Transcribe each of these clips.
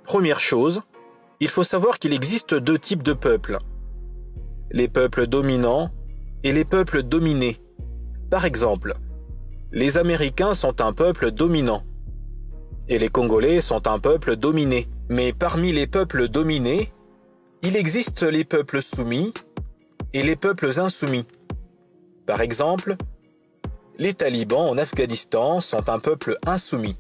Première chose, il faut savoir qu'il existe deux types de peuples. Les peuples dominants et les peuples dominés. Par exemple, les Américains sont un peuple dominant et les Congolais sont un peuple dominé. Mais parmi les peuples dominés, il existe les peuples soumis et les peuples insoumis. Par exemple, les talibans en Afghanistan sont un peuple insoumis.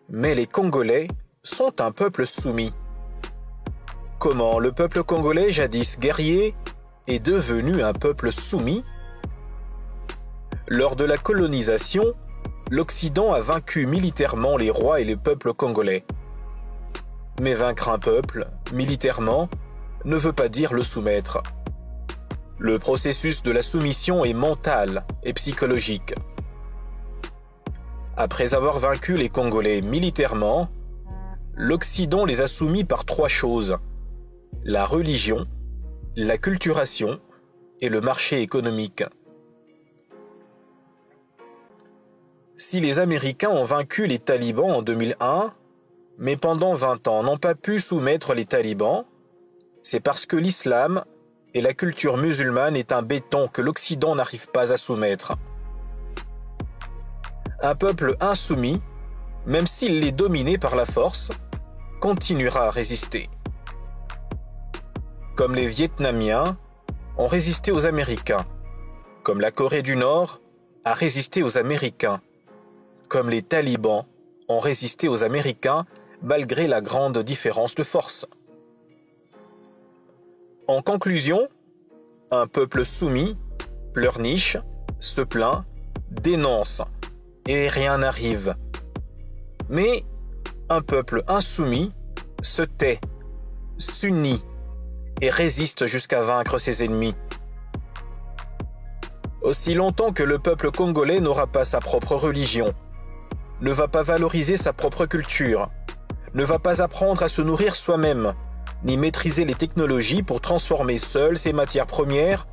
Mais les Congolais sont un peuple soumis. Comment le peuple congolais, jadis guerrier, est devenu un peuple soumis? Lors de la colonisation, l'Occident a vaincu militairement les rois et les peuples congolais. Mais vaincre un peuple, militairement, ne veut pas dire le soumettre. Le processus de la soumission est mental et psychologique. Après avoir vaincu les Congolais militairement, l'Occident les a soumis par trois choses: la religion, la culturation et le marché économique. Si les Américains ont vaincu les talibans en 2001, mais pendant 20 ans n'ont pas pu soumettre les talibans, c'est parce que l'islam et la culture musulmane est un béton que l'Occident n'arrive pas à soumettre. Un peuple insoumis, même s'il est dominé par la force, continuera à résister. Comme les Vietnamiens ont résisté aux Américains, comme la Corée du Nord a résisté aux Américains, comme les talibans ont résisté aux Américains malgré la grande différence de force. En conclusion, un peuple soumis pleurniche, se plaint, dénonce, et rien n'arrive. Mais un peuple insoumis se tait, s'unit et résiste jusqu'à vaincre ses ennemis. Aussi longtemps que le peuple congolais n'aura pas sa propre religion, ne va pas valoriser sa propre culture, ne va pas apprendre à se nourrir soi-même, ni maîtriser les technologies pour transformer seul ses matières premières,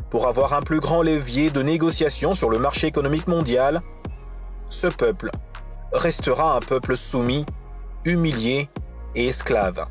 pour avoir un plus grand levier de négociation sur le marché économique mondial, ce peuple restera un peuple soumis, humilié et esclave.